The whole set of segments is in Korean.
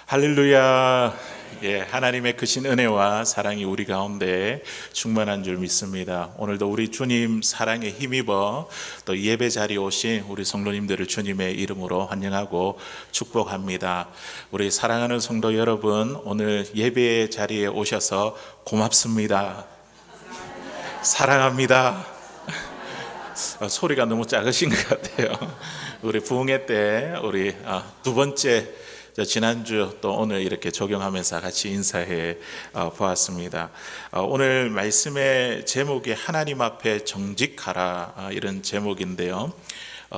할렐루야. 예, 하나님의 크신 은혜와 사랑이 우리 가운데 충만한 줄 믿습니다. 오늘도 우리 주님 사랑에 힘입어 또 예배 자리에 오신 우리 성도님들을 주님의 이름으로 환영하고 축복합니다. 우리 사랑하는 성도 여러분, 오늘 예배 자리에 오셔서 고맙습니다. 사랑합니다. 소리가 너무 작으신 것 같아요. 우리 부흥회 때 우리 두 번째 지난주 또 오늘 이렇게 적용하면서 같이 인사해 보았습니다. 오늘 말씀의 제목이 하나님 앞에 정직하라 이런 제목인데요.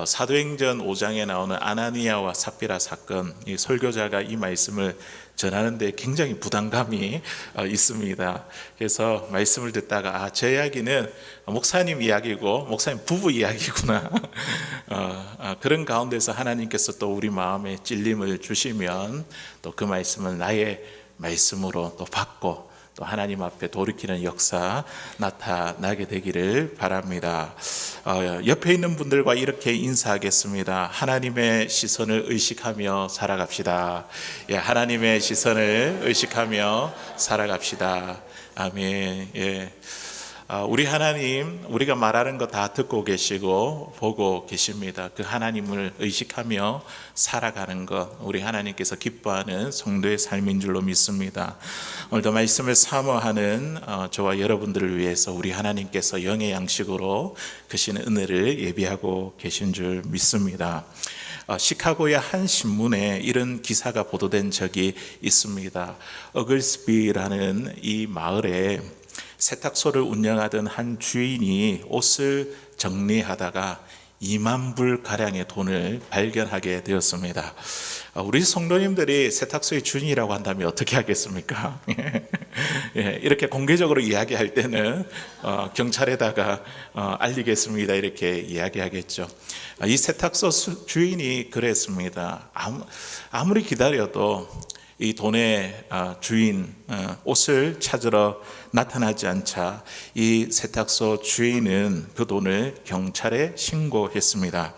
사도행전 5장에 나오는 아나니아와 삽비라 사건, 이 설교자가 이 말씀을 전하는데 굉장히 부담감이 있습니다. 그래서 말씀을 듣다가 제 이야기는 목사님 이야기고 목사님 부부 이야기구나. 그런 가운데서 하나님께서 또 우리 마음에 찔림을 주시면 또 그 말씀을 나의 말씀으로 또 받고 또 하나님 앞에 돌이키는 역사 나타나게 되기를 바랍니다. 옆에 있는 분들과 이렇게 인사하겠습니다. 하나님의 시선을 의식하며 살아갑시다. 예, 하나님의 시선을 의식하며 살아갑시다. 아멘. 예. 우리 하나님, 우리가 말하는 거 다 듣고 계시고 보고 계십니다. 그 하나님을 의식하며 살아가는 것, 우리 하나님께서 기뻐하는 성도의 삶인 줄로 믿습니다. 오늘도 말씀을 사모하는 저와 여러분들을 위해서 우리 하나님께서 영의 양식으로 크신 은혜를 예비하고 계신 줄 믿습니다. 시카고의 한 신문에 이런 기사가 보도된 적이 있습니다. 어글스비라는 이 마을에 세탁소를 운영하던 한 주인이 옷을 정리하다가 2만 불 가량의 돈을 발견하게 되었습니다. 우리 성도님들이 세탁소의 주인이라고 한다면 어떻게 하겠습니까? 이렇게 공개적으로 이야기할 때는 경찰에다가 알리겠습니다 이렇게 이야기하겠죠. 이 세탁소 주인이 그랬습니다. 아무리 기다려도 이 돈의 주인 옷을 찾으러 나타나지 않자 이 세탁소 주인은 그 돈을 경찰에 신고했습니다.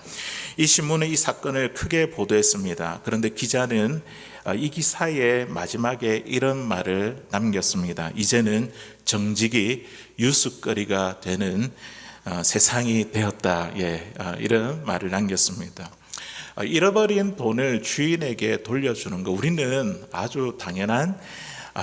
이 신문은 이 사건을 크게 보도했습니다. 그런데 기자는 이 기사의 마지막에 이런 말을 남겼습니다. 이제는 정직이 뉴스거리가 되는 세상이 되었다. 이런 말을 남겼습니다. 잃어버린 돈을 주인에게 돌려주는 거, 우리는 아주 당연한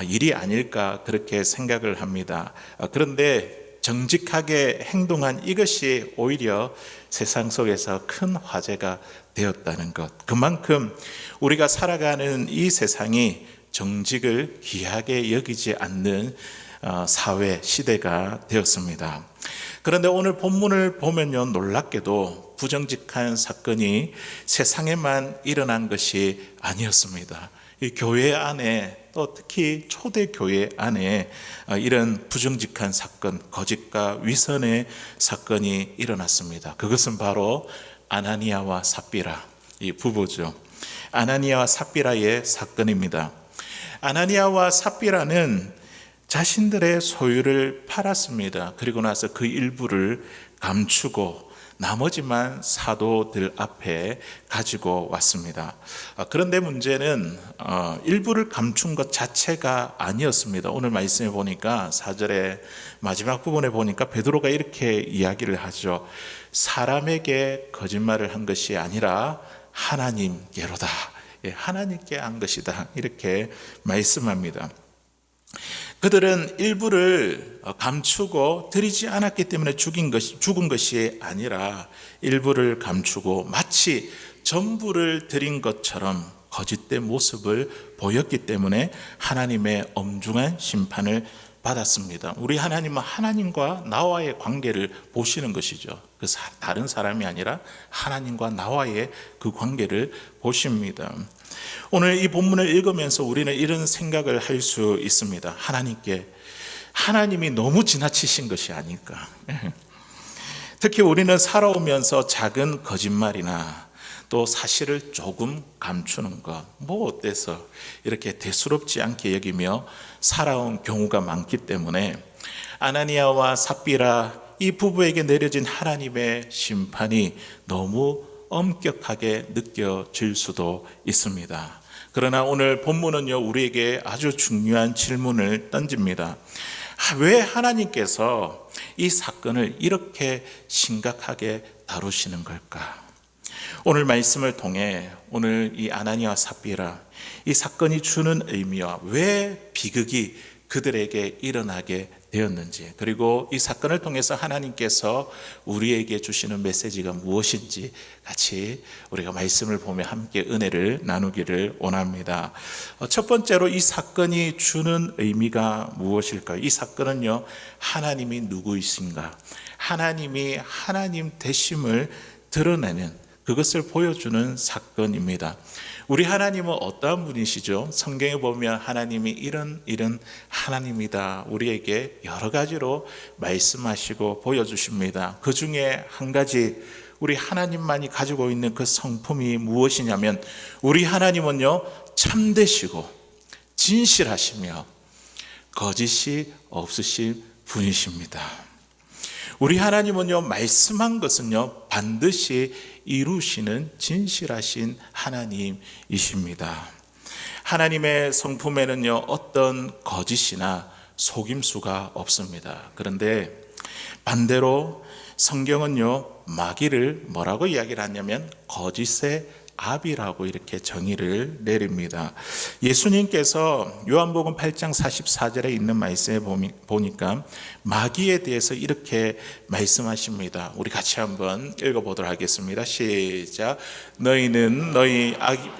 일이 아닐까 그렇게 생각을 합니다. 그런데 정직하게 행동한 이것이 오히려 세상 속에서 큰 화제가 되었다는 것, 그만큼 우리가 살아가는 이 세상이 정직을 귀하게 여기지 않는 사회 시대가 되었습니다. 그런데 오늘 본문을 보면요, 놀랍게도 부정직한 사건이 세상에만 일어난 것이 아니었습니다. 이 교회 안에, 또 특히 초대교회 안에 이런 부정직한 사건, 거짓과 위선의 사건이 일어났습니다. 그것은 바로 아나니아와 삽비라, 이 부부죠. 아나니아와 삽비라의 사건입니다. 아나니아와 삽비라는 자신들의 소유를 팔았습니다. 그리고 나서 그 일부를 감추고 나머지만 사도들 앞에 가지고 왔습니다. 그런데 문제는 일부를 감춘 것 자체가 아니었습니다. 오늘 말씀에 보니까 4절의 마지막 부분에 보니까 베드로가 이렇게 이야기를 하죠. 사람에게 거짓말을 한 것이 아니라 하나님께로다. 하나님께 한 것이다. 이렇게 말씀합니다. 그들은 일부를 감추고 드리지 않았기 때문에 죽은 것이 아니라 일부를 감추고 마치 전부를 드린 것처럼 거짓된 모습을 보였기 때문에 하나님의 엄중한 심판을 받았습니다. 우리 하나님은 하나님과 나와의 관계를 보시는 것이죠. 그 다른 사람이 아니라 하나님과 나와의 그 관계를 보십니다. 오늘 이 본문을 읽으면서 우리는 이런 생각을 할 수 있습니다. 하나님이 너무 지나치신 것이 아닐까. 특히 우리는 살아오면서 작은 거짓말이나 또 사실을 조금 감추는 것, 뭐 어때서 이렇게 대수롭지 않게 여기며 살아온 경우가 많기 때문에 아나니아와 삽비라 이 부부에게 내려진 하나님의 심판이 너무 엄격하게 느껴질 수도 있습니다. 그러나 오늘 본문은요, 우리에게 아주 중요한 질문을 던집니다. 왜 하나님께서 이 사건을 이렇게 심각하게 다루시는 걸까? 오늘 말씀을 통해 오늘 이 아나니아와 삽비라, 이 사건이 주는 의미와 왜 비극이 그들에게 일어나게 되었는지, 그리고 이 사건을 통해서 하나님께서 우리에게 주시는 메시지가 무엇인지 같이 우리가 말씀을 보며 함께 은혜를 나누기를 원합니다. 첫 번째로 이 사건이 주는 의미가 무엇일까요? 이 사건은요, 하나님이 누구이신가, 하나님이 하나님 되심을 드러내는, 그것을 보여주는 사건입니다. 우리 하나님은 어떠한 분이시죠? 성경에 보면 하나님이 이런 하나님이다, 우리에게 여러 가지로 말씀하시고 보여주십니다. 그 중에 한 가지, 우리 하나님만이 가지고 있는 그 성품이 무엇이냐면, 우리 하나님은요, 참되시고 진실하시며 거짓이 없으신 분이십니다. 우리 하나님은요, 말씀한 것은요, 반드시 이루시는 진실하신 하나님이십니다. 하나님의 성품에는요, 어떤 거짓이나 속임수가 없습니다. 그런데 반대로 성경은요, 마귀를 뭐라고 이야기를 하냐면 거짓의 아비라고 이렇게 정의를 내립니다. 예수님께서 요한복음 8장 44절에 있는 말씀에 보니까 마귀에 대해서 이렇게 말씀하십니다. 우리 같이 한번 읽어보도록 하겠습니다. 시작. 너희는 너희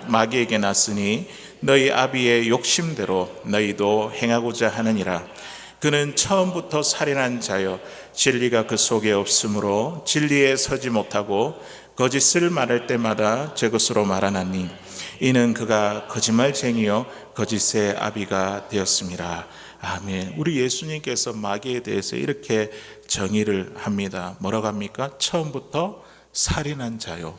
마귀에게 났으니 너희 아비의 욕심대로 너희도 행하고자 하느니라. 그는 처음부터 살인한 자여 진리가 그 속에 없으므로 진리에 서지 못하고 거짓을 말할 때마다 제 것으로 말하나니 이는 그가 거짓말쟁이요 거짓의 아비가 되었습니다. 아멘. 우리 예수님께서 마귀에 대해서 이렇게 정의를 합니다. 뭐라고 합니까? 처음부터 살인한 자요,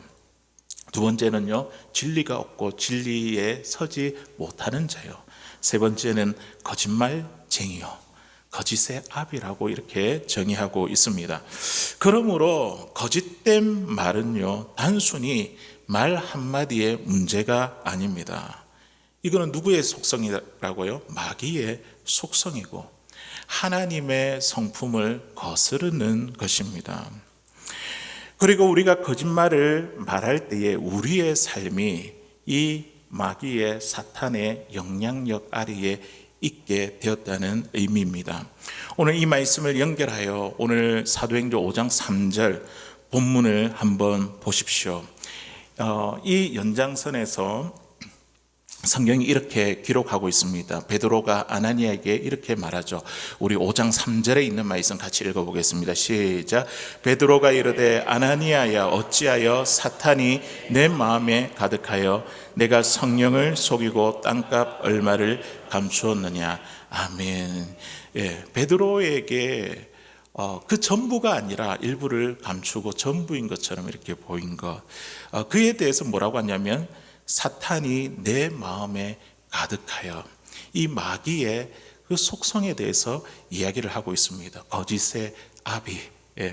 두 번째는요, 진리가 없고 진리에 서지 못하는 자요, 세 번째는 거짓말쟁이요 거짓의 아비라고 이렇게 정의하고 있습니다. 그러므로 거짓된 말은요, 단순히 말 한마디의 문제가 아닙니다. 이거는 누구의 속성이라고요? 마귀의 속성이고 하나님의 성품을 거스르는 것입니다. 그리고 우리가 거짓말을 말할 때에 우리의 삶이 이 마귀의 사탄의 영향력 아래에 있게 되었다는 의미입니다. 오늘 이 말씀을 연결하여 오늘 사도행전 5장 3절 본문을 한번 보십시오. 이 연장선에서 성경이 이렇게 기록하고 있습니다. 베드로가 아나니아에게 이렇게 말하죠. 우리 5장 3절에 있는 말씀 같이 읽어보겠습니다. 시작. 베드로가 이르되 아나니아야 어찌하여 사탄이 내 마음에 가득하여 내가 성령을 속이고 땅값 얼마를 감추었느냐. 아멘. 예, 베드로에게 그 전부가 아니라 일부를 감추고 전부인 것처럼 이렇게 보인 것. 그에 대해서 뭐라고 하냐면 사탄이 내 마음에 가득하여, 이 마귀의 그 속성에 대해서 이야기를 하고 있습니다. 거짓의 아비,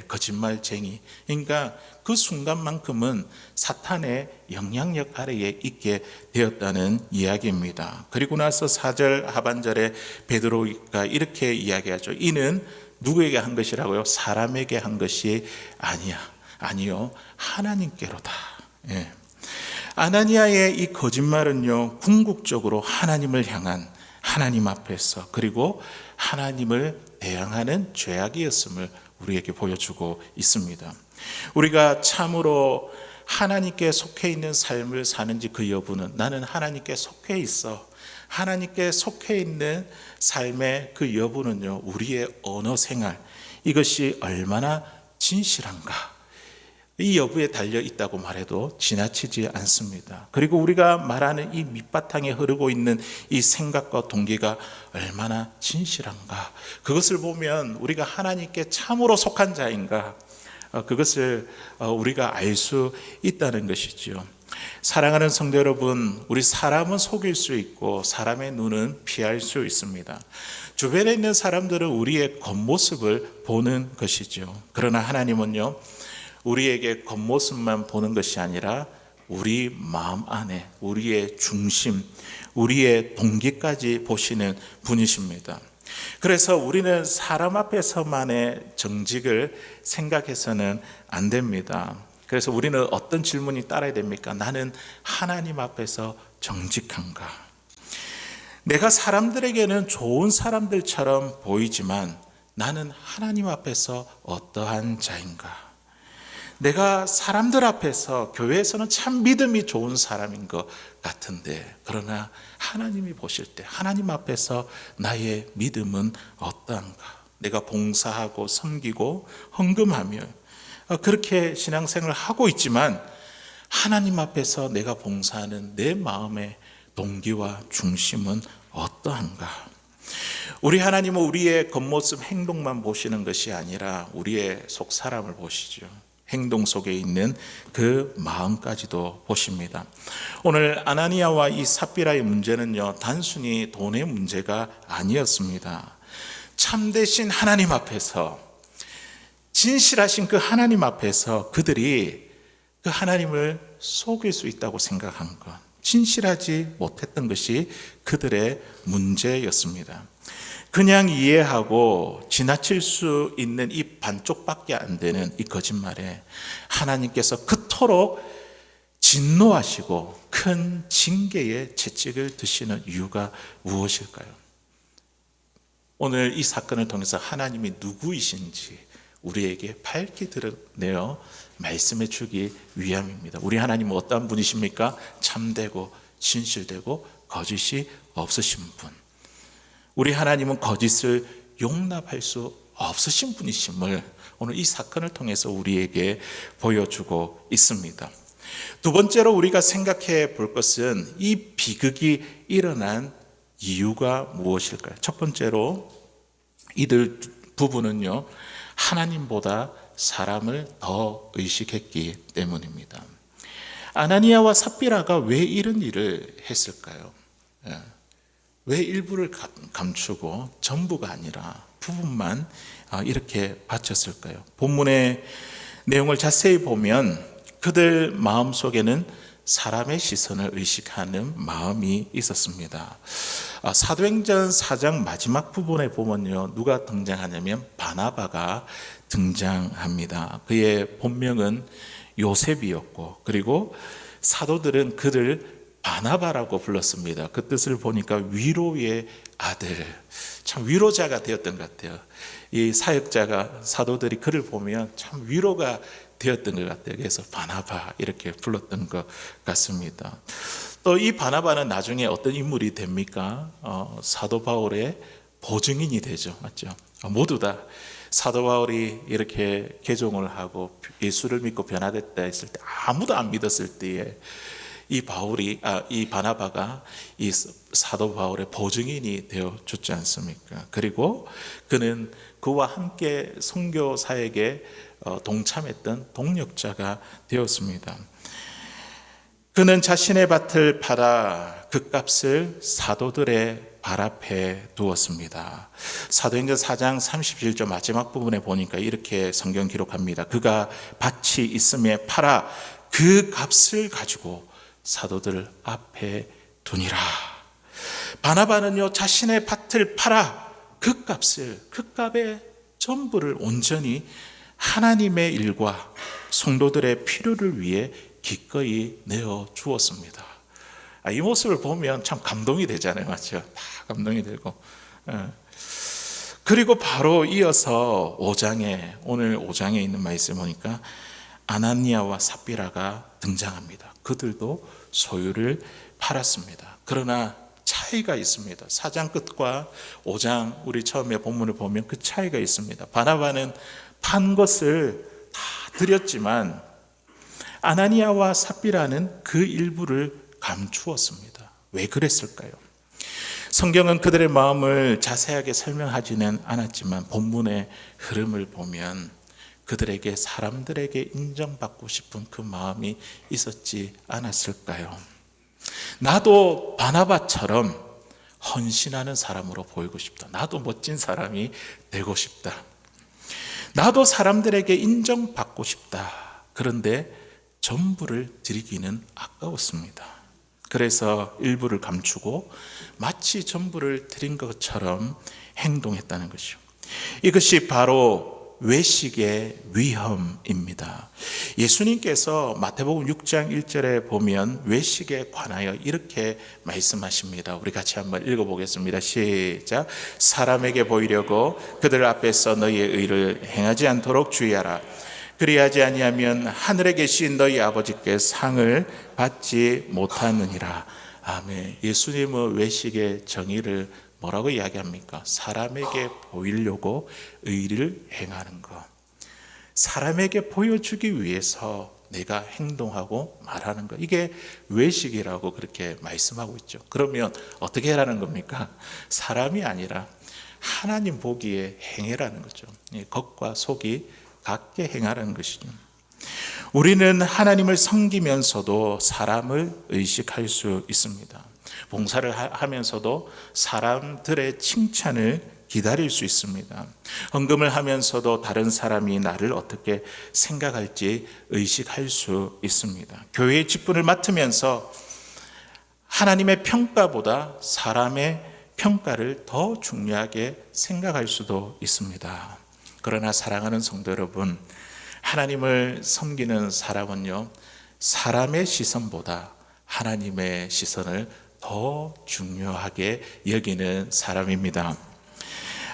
거짓말쟁이. 그러니까 그 순간만큼은 사탄의 영향력 아래에 있게 되었다는 이야기입니다. 그리고 나서 4절 하반절에 베드로가 이렇게 이야기하죠. 이는 누구에게 한 것이라고요? 사람에게 한 것이 아니요 하나님께로다. 예. 아나니아의 이 거짓말은요, 궁극적으로 하나님을 향한, 하나님 앞에서, 그리고 하나님을 대항하는 죄악이었음을 우리에게 보여주고 있습니다. 우리가 참으로 하나님께 속해 있는 삶을 사는지 그 여부는, 나는 하나님께 속해 있어, 하나님께 속해 있는 삶의 그 여부는요, 우리의 언어 생활, 이것이 얼마나 진실한가, 이 여부에 달려 있다고 말해도 지나치지 않습니다. 그리고 우리가 말하는 이 밑바탕에 흐르고 있는 이 생각과 동기가 얼마나 진실한가, 그것을 보면 우리가 하나님께 참으로 속한 자인가, 그것을 우리가 알 수 있다는 것이죠. 사랑하는 성도 여러분, 우리 사람은 속일 수 있고 사람의 눈은 피할 수 있습니다. 주변에 있는 사람들은 우리의 겉모습을 보는 것이죠. 그러나 하나님은요, 우리에게 겉모습만 보는 것이 아니라 우리 마음 안에 우리의 중심, 우리의 동기까지 보시는 분이십니다. 그래서 우리는 사람 앞에서만의 정직을 생각해서는 안 됩니다. 그래서 우리는 어떤 질문이 따라야 됩니까? 나는 하나님 앞에서 정직한가? 내가 사람들에게는 좋은 사람들처럼 보이지만 나는 하나님 앞에서 어떠한 자인가? 내가 사람들 앞에서 교회에서는 참 믿음이 좋은 사람인 것 같은데, 그러나 하나님이 보실 때 하나님 앞에서 나의 믿음은 어떠한가? 내가 봉사하고 섬기고 헌금하며 그렇게 신앙생활을 하고 있지만 하나님 앞에서 내가 봉사하는 내 마음의 동기와 중심은 어떠한가? 우리 하나님은 우리의 겉모습 행동만 보시는 것이 아니라 우리의 속 사람을 보시죠. 행동 속에 있는 그 마음까지도 보십니다. 오늘 아나니아와 이 삽비라의 문제는요, 단순히 돈의 문제가 아니었습니다. 참되신 하나님 앞에서, 진실하신 그 하나님 앞에서 그들이 그 하나님을 속일 수 있다고 생각한 것, 진실하지 못했던 것이 그들의 문제였습니다. 그냥 이해하고 지나칠 수 있는 이 반쪽밖에 안 되는 이 거짓말에 하나님께서 그토록 진노하시고 큰 징계의 채찍을 드시는 이유가 무엇일까요? 오늘 이 사건을 통해서 하나님이 누구이신지 우리에게 밝게 드러내어 말씀해 주기 위함입니다. 우리 하나님은 어떠한 분이십니까? 참되고 진실되고 거짓이 없으신 분. 우리 하나님은 거짓을 용납할 수 없으신 분이심을 오늘 이 사건을 통해서 우리에게 보여주고 있습니다. 두 번째로 우리가 생각해 볼 것은 이 비극이 일어난 이유가 무엇일까요? 첫 번째로 이들 부부는요, 하나님보다 사람을 더 의식했기 때문입니다. 아나니아와 삽비라가 왜 이런 일을 했을까요? 왜 일부를 감추고 전부가 아니라 부분만 이렇게 바쳤을까요? 본문의 내용을 자세히 보면 그들 마음속에는 사람의 시선을 의식하는 마음이 있었습니다. 사도행전 4장 마지막 부분에 보면요, 누가 등장하냐면 바나바가 등장합니다. 그의 본명은 요셉이었고, 그리고 사도들은 그를 바나바라고 불렀습니다. 그 뜻을 보니까 위로의 아들, 참 위로자가 되었던 것 같아요. 이 사역자가, 사도들이 그를 보면 참 위로가 되었던 것 같아요. 그래서 바나바 이렇게 불렀던 것 같습니다. 또 이 바나바는 나중에 어떤 인물이 됩니까? 사도 바울의 보증인이 되죠. 맞죠? 모두 다 사도 바울이 이렇게 개종을 하고 예수를 믿고 변화됐다 했을 때 아무도 안 믿었을 때에 이 바나바가 이 사도 바울의 보증인이 되어 줬지 않습니까? 그리고 그는 그와 함께 선교 사역에 동참했던 동력자가 되었습니다. 그는 자신의 밭을 팔아 그 값을 사도들의 발 앞에 두었습니다. 사도행전 4장 37절 마지막 부분에 보니까 이렇게 성경 기록합니다. 그가 밭이 있음에 팔아 그 값을 가지고 사도들 앞에 두니라. 바나바는요, 자신의 밭을 팔아 그 값의 전부를 온전히 하나님의 일과 성도들의 필요를 위해 기꺼이 내어 주었습니다. 이 모습을 보면 참 감동이 되잖아요. 맞죠? 다 감동이 되고. 그리고 바로 이어서 오늘 5장에 있는 말씀 보니까 아나니아와 삽비라가 등장합니다. 그들도 소유를 팔았습니다. 그러나 차이가 있습니다. 4장 끝과 5장 우리 처음에 본문을 보면 그 차이가 있습니다. 바나바는 판 것을 다 드렸지만 아나니아와 삽비라는 그 일부를 감추었습니다. 왜 그랬을까요? 성경은 그들의 마음을 자세하게 설명하지는 않았지만 본문의 흐름을 보면 그들에게 사람들에게 인정받고 싶은 그 마음이 있었지 않았을까요? 나도 바나바처럼 헌신하는 사람으로 보이고 싶다. 나도 멋진 사람이 되고 싶다. 나도 사람들에게 인정받고 싶다. 그런데 전부를 드리기는 아까웠습니다. 그래서 일부를 감추고 마치 전부를 드린 것처럼 행동했다는 것이죠. 이것이 바로 외식의 위험입니다. 예수님께서 마태복음 6장 1절에 보면 외식에 관하여 이렇게 말씀하십니다. 우리 같이 한번 읽어보겠습니다. 시작. 사람에게 보이려고 그들 앞에서 너희의 의를 행하지 않도록 주의하라. 그리하지 아니하면 하늘에 계신 너희 아버지께 상을 받지 못하느니라. 아멘. 예수님은 외식의 정의를 뭐라고 이야기합니까? 사람에게 보이려고 의를 행하는 것. 사람에게 보여주기 위해서 내가 행동하고 말하는 것. 이게 외식이라고 그렇게 말씀하고 있죠. 그러면 어떻게 하라는 겁니까? 사람이 아니라 하나님 보기에 행해라는 거죠. 겉과 속이 같게 행하라는 것이죠. 우리는 하나님을 섬기면서도 사람을 의식할 수 있습니다. 봉사를 하면서도 사람들의 칭찬을 기다릴 수 있습니다. 헌금을 하면서도 다른 사람이 나를 어떻게 생각할지 의식할 수 있습니다. 교회의 직분을 맡으면서 하나님의 평가보다 사람의 평가를 더 중요하게 생각할 수도 있습니다. 그러나 사랑하는 성도 여러분, 하나님을 섬기는 사람은요, 사람의 시선보다 하나님의 시선을 더 중요하게 여기는 사람입니다.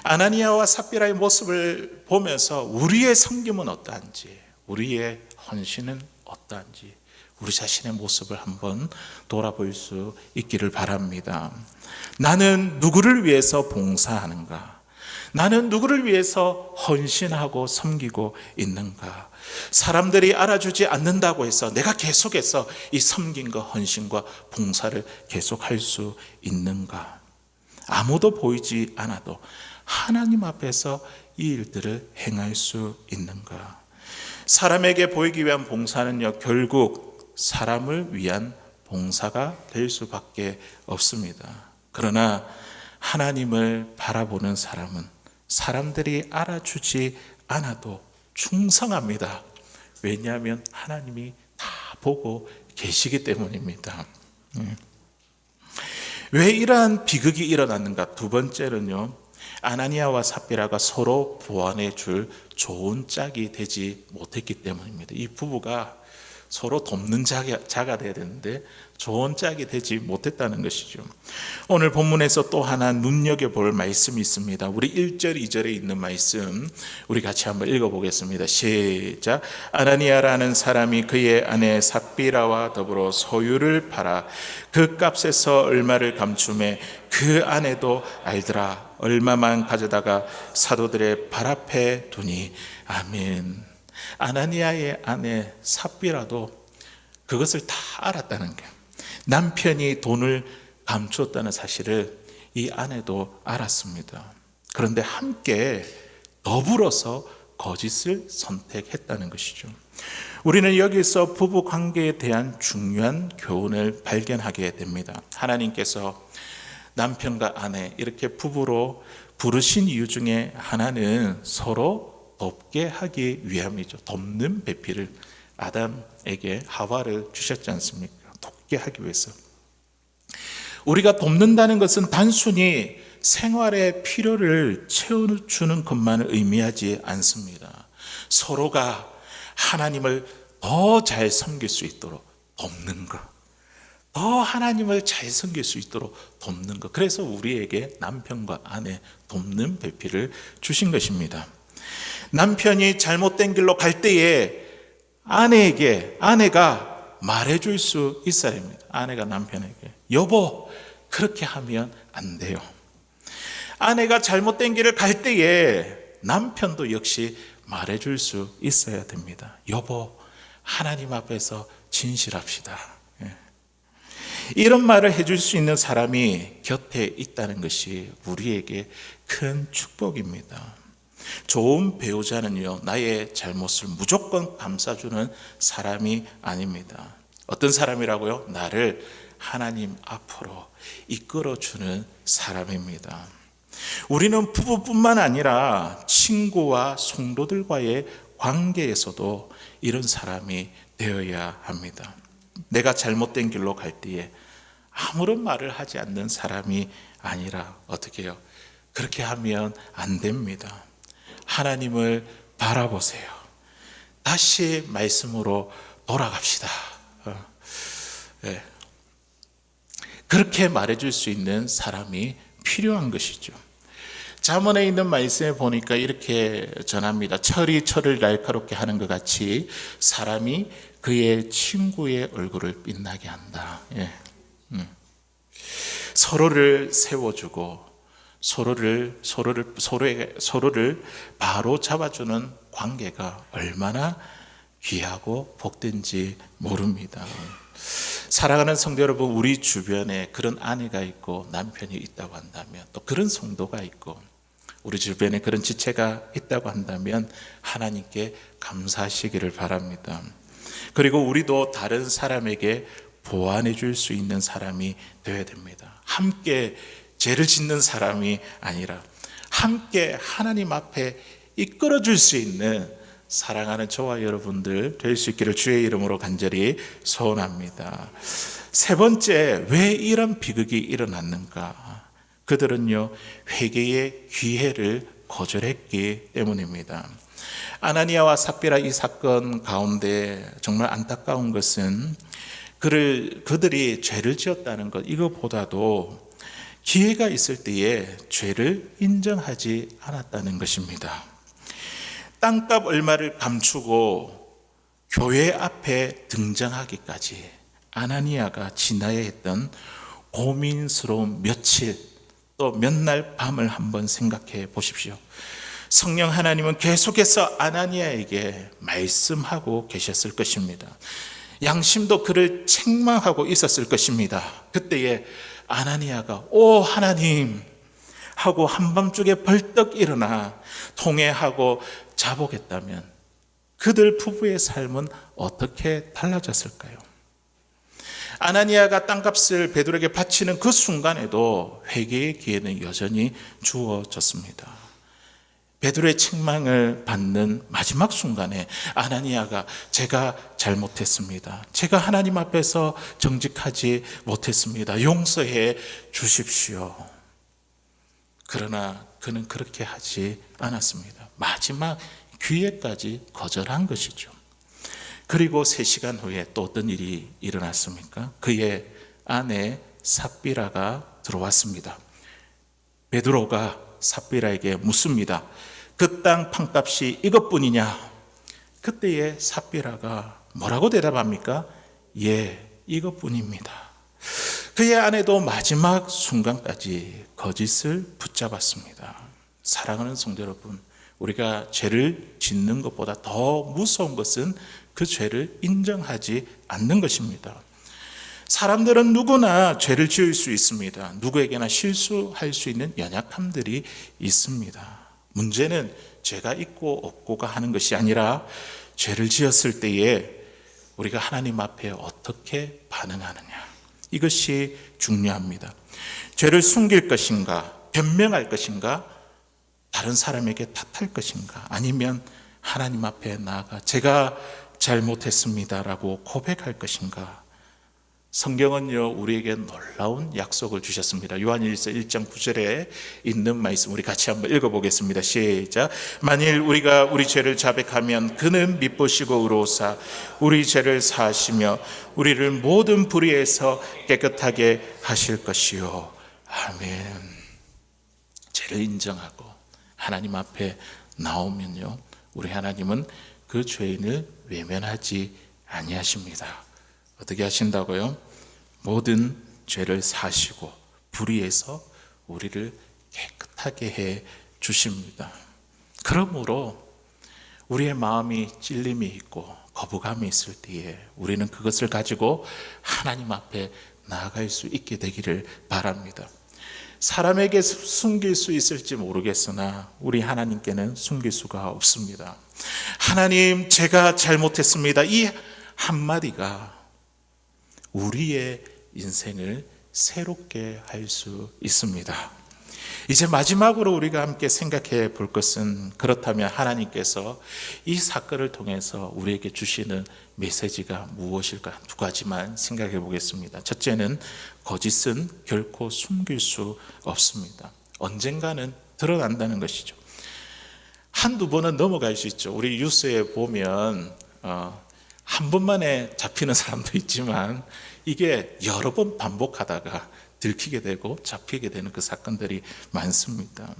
아나니아와 삽비라의 모습을 보면서 우리의 섬김은 어떠한지, 우리의 헌신은 어떠한지 우리 자신의 모습을 한번 돌아볼 수 있기를 바랍니다. 나는 누구를 위해서 봉사하는가? 나는 누구를 위해서 헌신하고 섬기고 있는가? 사람들이 알아주지 않는다고 해서 내가 계속해서 이 섬김과 헌신과 봉사를 계속할 수 있는가? 아무도 보이지 않아도 하나님 앞에서 이 일들을 행할 수 있는가? 사람에게 보이기 위한 봉사는요, 결국 사람을 위한 봉사가 될 수밖에 없습니다. 그러나 하나님을 바라보는 사람은 사람들이 알아주지 않아도 충성합니다. 왜냐하면 하나님이 다 보고 계시기 때문입니다. 왜 이러한 비극이 일어났는가? 두 번째는요, 아나니아와 삽비라가 서로 보완해 줄 좋은 짝이 되지 못했기 때문입니다. 이 부부가 서로 돕는 자가 돼야 되는데 좋은 짝이 되지 못했다는 것이죠. 오늘 본문에서 또 하나 눈여겨볼 말씀이 있습니다. 우리 1절, 2절에 있는 말씀 우리 같이 한번 읽어보겠습니다. 시작. 아나니아라는 사람이 그의 아내 삽비라와 더불어 소유를 팔아 그 값에서 얼마를 감추매 그 아내도 알더라. 얼마만 가져다가 사도들의 발 앞에 두니. 아멘. 아나니아의 아내 삽비라도 그것을 다 알았다는 거예요. 남편이 돈을 감추었다는 사실을 이 아내도 알았습니다. 그런데 함께 더불어서 거짓을 선택했다는 것이죠. 우리는 여기서 부부 관계에 대한 중요한 교훈을 발견하게 됩니다. 하나님께서 남편과 아내 이렇게 부부로 부르신 이유 중에 하나는 서로 돕게 하기 위함이죠. 돕는 배필을 아담에게 하와를 주셨지 않습니까? 돕게 하기 위해서. 우리가 돕는다는 것은 단순히 생활의 필요를 채워주는 것만을 의미하지 않습니다. 서로가 하나님을 더 잘 섬길 수 있도록 돕는 것, 더 하나님을 잘 섬길 수 있도록 돕는 것. 그래서 우리에게 남편과 아내 돕는 배필을 주신 것입니다. 남편이 잘못된 길로 갈 때에 아내가 말해줄 수 있어야 합니다. 아내가 남편에게 여보 그렇게 하면 안 돼요. 아내가 잘못된 길을 갈 때에 남편도 역시 말해줄 수 있어야 됩니다. 여보 하나님 앞에서 진실합시다. 이런 말을 해줄 수 있는 사람이 곁에 있다는 것이 우리에게 큰 축복입니다. 좋은 배우자는요, 나의 잘못을 무조건 감싸주는 사람이 아닙니다. 어떤 사람이라고요? 나를 하나님 앞으로 이끌어주는 사람입니다. 우리는 부부뿐만 아니라 친구와 성도들과의 관계에서도 이런 사람이 되어야 합니다. 내가 잘못된 길로 갈 때에 아무런 말을 하지 않는 사람이 아니라 어떻게 해요? 그렇게 하면 안 됩니다. 하나님을 바라보세요. 다시 말씀으로 돌아갑시다. 네. 그렇게 말해줄 수 있는 사람이 필요한 것이죠. 잠언에 있는 말씀에 보니까 이렇게 전합니다. 철이 철을 날카롭게 하는 것 같이 사람이 그의 친구의 얼굴을 빛나게 한다. 예. 서로를 세워주고 서로를 바로 잡아주는 관계가 얼마나 귀하고 복된지 모릅니다. 사랑하는 성도 여러분, 우리 주변에 그런 아내가 있고 남편이 있다고 한다면, 또 그런 성도가 있고 우리 주변에 그런 지체가 있다고 한다면 하나님께 감사하시기를 바랍니다. 그리고 우리도 다른 사람에게 보완해 줄 수 있는 사람이 되어야 됩니다. 함께 죄를 짓는 사람이 아니라 함께 하나님 앞에 이끌어 줄 수 있는 사랑하는 저와 여러분들 될 수 있기를 주의 이름으로 간절히 소원합니다. 세 번째, 왜 이런 비극이 일어났는가? 그들은요, 회개의 기회를 거절했기 때문입니다. 아나니아와 삽비라 이 사건 가운데 정말 안타까운 것은 그들이 죄를 지었다는 것, 이것보다도 기회가 있을 때에 죄를 인정하지 않았다는 것입니다. 땅값 얼마를 감추고 교회 앞에 등장하기까지 아나니아가 지나야 했던 고민스러운 며칠, 또 몇 날 밤을 한번 생각해 보십시오. 성령 하나님은 계속해서 아나니아에게 말씀하고 계셨을 것입니다. 양심도 그를 책망하고 있었을 것입니다. 그때에 아나니아가 오 하나님 하고 한밤중에 벌떡 일어나 통회하고 자복했다면 그들 부부의 삶은 어떻게 달라졌을까요? 아나니아가 땅값을 베드로에게 바치는 그 순간에도 회개의 기회는 여전히 주어졌습니다. 베드로의 책망을 받는 마지막 순간에 아나니아가 제가 잘못했습니다. 제가 하나님 앞에서 정직하지 못했습니다. 용서해 주십시오. 그러나 그는 그렇게 하지 않았습니다. 마지막 기회까지 거절한 것이죠. 그리고 3시간 후에 또 어떤 일이 일어났습니까? 그의 아내 삽비라가 들어왔습니다. 베드로가 삽비라에게 묻습니다. 그 땅 판값이 이것뿐이냐? 그때에 삽비라가 뭐라고 대답합니까? 예, 이것뿐입니다. 그의 아내도 마지막 순간까지 거짓을 붙잡았습니다. 사랑하는 성도 여러분, 우리가 죄를 짓는 것보다 더 무서운 것은 그 죄를 인정하지 않는 것입니다. 사람들은 누구나 죄를 지을 수 있습니다. 누구에게나 실수할 수 있는 연약함들이 있습니다. 문제는 죄가 있고 없고가 하는 것이 아니라 죄를 지었을 때에 우리가 하나님 앞에 어떻게 반응하느냐, 이것이 중요합니다. 죄를 숨길 것인가, 변명할 것인가, 다른 사람에게 탓할 것인가, 아니면 하나님 앞에 나아가 제가 잘못했습니다라고 고백할 것인가. 성경은요, 우리에게 놀라운 약속을 주셨습니다. 요한일서 1장 9절에 있는 말씀 우리 같이 한번 읽어보겠습니다. 시작. 만일 우리가 우리 죄를 자백하면 그는 미쁘시고 의로우사 우리 죄를 사하시며 우리를 모든 불의에서 깨끗하게 하실 것이요. 아멘. 죄를 인정하고 하나님 앞에 나오면요, 우리 하나님은 그 죄인을 외면하지 아니하십니다. 어떻게 하신다고요? 모든 죄를 사시고 불의에서 우리를 깨끗하게 해 주십니다. 그러므로 우리의 마음이 찔림이 있고 거부감이 있을 때에 우리는 그것을 가지고 하나님 앞에 나아갈 수 있게 되기를 바랍니다. 사람에게 숨길 수 있을지 모르겠으나 우리 하나님께는 숨길 수가 없습니다. 하나님, 제가 잘못했습니다. 이 한마디가 우리의 인생을 새롭게 할 수 있습니다. 이제 마지막으로 우리가 함께 생각해 볼 것은, 그렇다면 하나님께서 이 사건을 통해서 우리에게 주시는 메시지가 무엇일까? 두 가지만 생각해 보겠습니다. 첫째는 거짓은 결코 숨길 수 없습니다. 언젠가는 드러난다는 것이죠. 한두 번은 넘어갈 수 있죠. 우리 뉴스에 보면 한 번만에 잡히는 사람도 있지만 이게 여러 번 반복하다가 들키게 되고 잡히게 되는 그 사건들이 많습니다.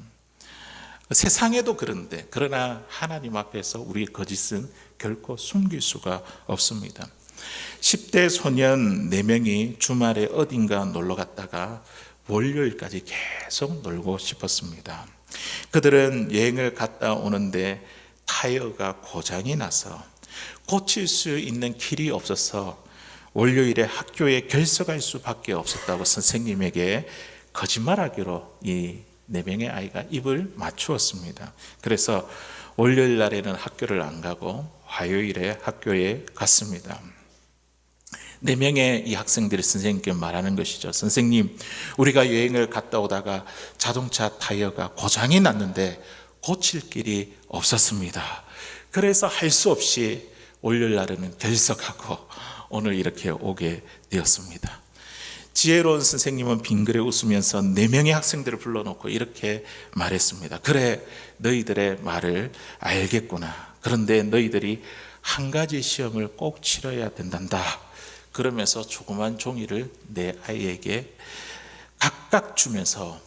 세상에도 그런데, 그러나 하나님 앞에서 우리의 거짓은 결코 숨길 수가 없습니다. 10대 소년 4명이 주말에 어딘가 놀러 갔다가 월요일까지 계속 놀고 싶었습니다. 그들은 여행을 갔다 오는데 타이어가 고장이 나서 고칠 수 있는 길이 없어서 월요일에 학교에 결석할 수밖에 없었다고 선생님에게 거짓말하기로 이 4명의 아이가 입을 맞추었습니다. 그래서 월요일 날에는 학교를 안 가고 화요일에 학교에 갔습니다. 4명의 이 학생들이 선생님께 말하는 것이죠. 선생님, 우리가 여행을 갔다 오다가 자동차 타이어가 고장이 났는데 고칠 길이 없었습니다. 그래서 할 수 없이 월요일 날에는 결석하고 오늘 이렇게 오게 되었습니다. 지혜로운 선생님은 빙그레 웃으면서 4명의 학생들을 불러놓고 이렇게 말했습니다. 그래, 너희들의 말을 알겠구나. 그런데 너희들이 한 가지 시험을 꼭 치러야 된단다. 그러면서 조그만 종이를 내 아이에게 각각 주면서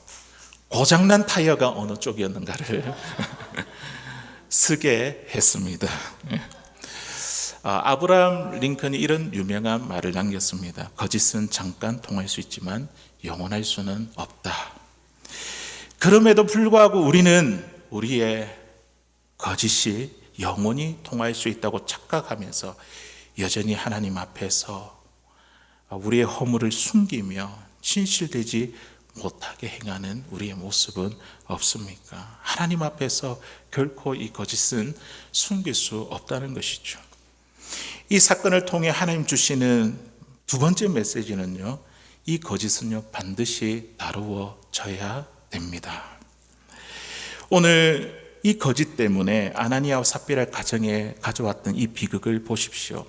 고장난 타이어가 어느 쪽이었는가를 쓰게 했습니다. 아브라함 링컨이 이런 유명한 말을 남겼습니다. 거짓은 잠깐 통할 수 있지만 영원할 수는 없다. 그럼에도 불구하고 우리는 우리의 거짓이 영원히 통할 수 있다고 착각하면서 여전히 하나님 앞에서 우리의 허물을 숨기며 진실되지 못하게 행하는 우리의 모습은 없습니까? 하나님 앞에서 결코 이 거짓은 숨길 수 없다는 것이죠. 이 사건을 통해 하나님 주시는 두 번째 메시지는요, 이 거짓은요 반드시 다루어져야 됩니다. 오늘 이 거짓 때문에 아나니아와 삽비라 가정에 가져왔던 이 비극을 보십시오.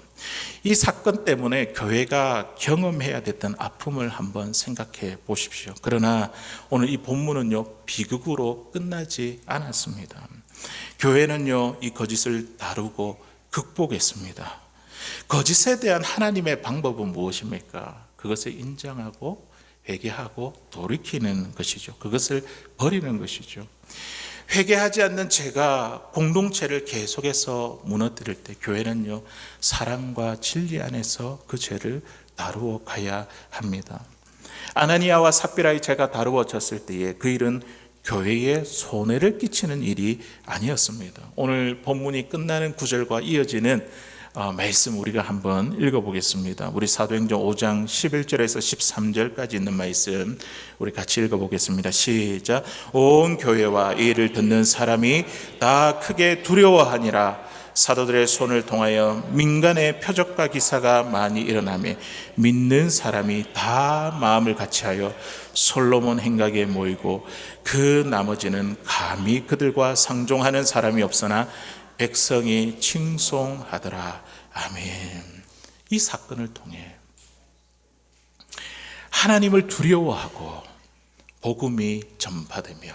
이 사건 때문에 교회가 경험해야 됐던 아픔을 한번 생각해 보십시오. 그러나 오늘 이 본문은요 비극으로 끝나지 않았습니다. 교회는요 이 거짓을 다루고 극복했습니다. 거짓에 대한 하나님의 방법은 무엇입니까? 그것을 인정하고 회개하고 돌이키는 것이죠. 그것을 버리는 것이죠. 회개하지 않는 죄가 공동체를 계속해서 무너뜨릴 때 교회는요 사랑과 진리 안에서 그 죄를 다루어 가야 합니다. 아나니아와 삽비라의 죄가 다루어졌을 때에 그 일은 교회에 손해를 끼치는 일이 아니었습니다. 오늘 본문이 끝나는 구절과 이어지는 말씀 우리가 한번 읽어보겠습니다. 우리 사도행전 5장 11절에서 13절까지 있는 말씀 우리 같이 읽어보겠습니다. 시작. 온 교회와 이 일을 듣는 사람이 다 크게 두려워하니라. 사도들의 손을 통하여 민간의 표적과 기사가 많이 일어나며 믿는 사람이 다 마음을 같이하여 솔로몬 행각에 모이고 그 나머지는 감히 그들과 상종하는 사람이 없으나 백성이 칭송하더라. 아멘. 이 사건을 통해 하나님을 두려워하고 복음이 전파되며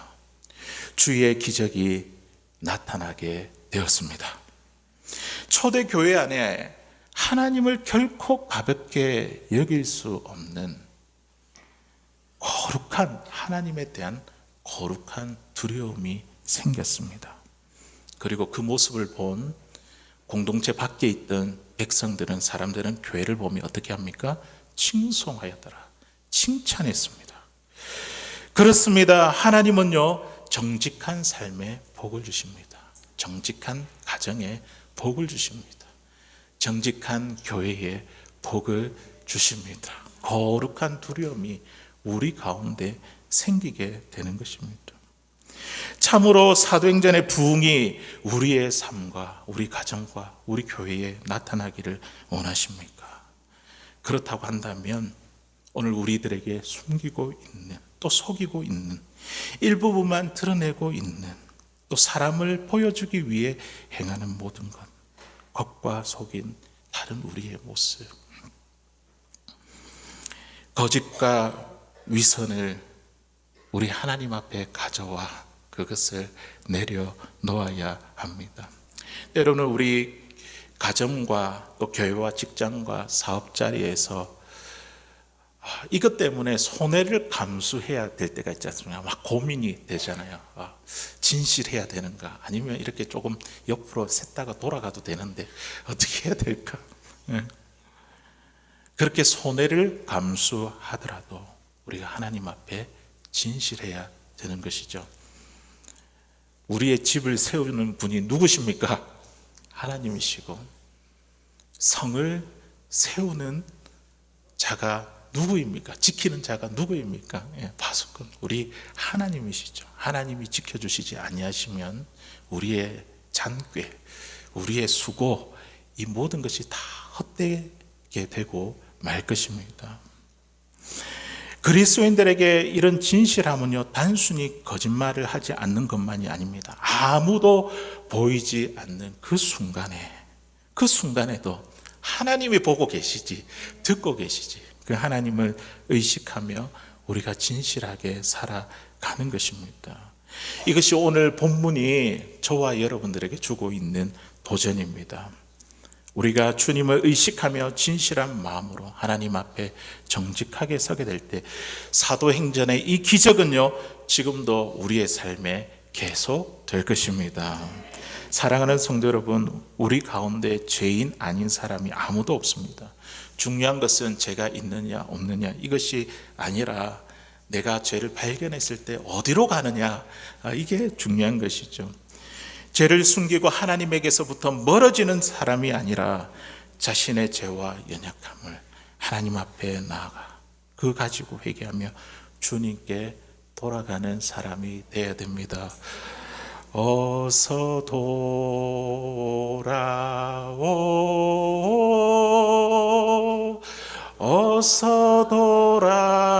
주의 기적이 나타나게 되었습니다. 초대교회 안에 하나님을 결코 가볍게 여길 수 없는 거룩한 하나님에 대한 거룩한 두려움이 생겼습니다. 그리고 그 모습을 본 공동체 밖에 있던 백성들은, 사람들은 교회를 보며 어떻게 합니까? 칭송하였더라. 칭찬했습니다. 그렇습니다. 하나님은요 정직한 삶에 복을 주십니다. 정직한 가정에 복을 주십니다. 정직한 교회에 복을 주십니다. 거룩한 두려움이 우리 가운데 생기게 되는 것입니다. 참으로 사도행전의 부흥이 우리의 삶과 우리 가정과 우리 교회에 나타나기를 원하십니까? 그렇다고 한다면 오늘 우리들에게 숨기고 있는, 또 속이고 있는, 일부분만 드러내고 있는, 또 사람을 보여주기 위해 행하는 모든 것, 겉과 속인 다른 우리의 모습, 거짓과 위선을 우리 하나님 앞에 가져와 그것을 내려놓아야 합니다. 때로는 우리 가정과 또 교회와 직장과 사업 자리에서 이것 때문에 손해를 감수해야 될 때가 있지 않습니까? 막 고민이 되잖아요. 진실해야 되는가? 아니면 이렇게 조금 옆으로 샜다가 돌아가도 되는데 어떻게 해야 될까? 그렇게 손해를 감수하더라도 우리가 하나님 앞에 진실해야 되는 것이죠. 우리의 집을 세우는 분이 누구십니까? 하나님이시고, 성을 세우는 자가 누구입니까? 지키는 자가 누구입니까? 파수꾼, 우리 하나님이시죠. 하나님이 지켜주시지 아니하시면 우리의 잔꾀, 우리의 수고, 이 모든 것이 다 헛되게 되고 말 것입니다. 그리스도인들에게 이런 진실함은요, 단순히 거짓말을 하지 않는 것만이 아닙니다. 아무도 보이지 않는 그 순간에도 하나님이 보고 계시지, 듣고 계시지, 그 하나님을 의식하며 우리가 진실하게 살아가는 것입니다. 이것이 오늘 본문이 저와 여러분들에게 주고 있는 도전입니다. 우리가 주님을 의식하며 진실한 마음으로 하나님 앞에 정직하게 서게 될 때 사도행전의 이 기적은요, 지금도 우리의 삶에 계속 될 것입니다. 사랑하는 성도 여러분, 우리 가운데 죄인 아닌 사람이 아무도 없습니다. 중요한 것은 죄가 있느냐 없느냐 이것이 아니라 내가 죄를 발견했을 때 어디로 가느냐, 이게 중요한 것이죠. 죄를 숨기고 하나님에게서부터 멀어지는 사람이 아니라 자신의 죄와 연약함을 하나님 앞에 나아가 그 가지고 회개하며 주님께 돌아가는 사람이 되어야 됩니다. 어서 돌아오, 어서 돌아만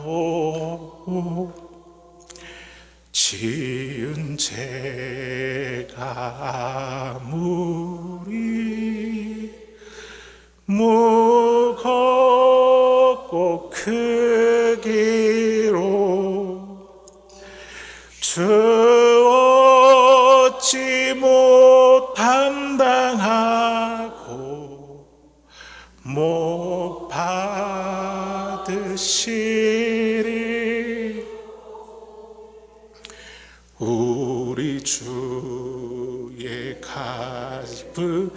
오, 지은 죄가 아무리 무겁고 크기로 주 어찌 못 감당하고 못 받으시리. 우리 주의 가슴은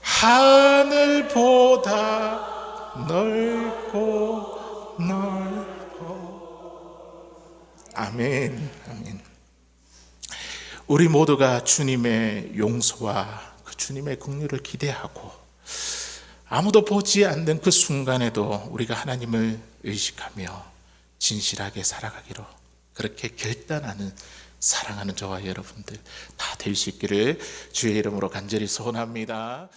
하늘보다 넓고 아멘, 아멘. 우리 모두가 주님의 용서와 그 주님의 긍휼을 기대하고 아무도 보지 않는 그 순간에도 우리가 하나님을 의식하며 진실하게 살아가기로 그렇게 결단하는 사랑하는 저와 여러분들 다 될 수 있기를 주의 이름으로 간절히 소원합니다.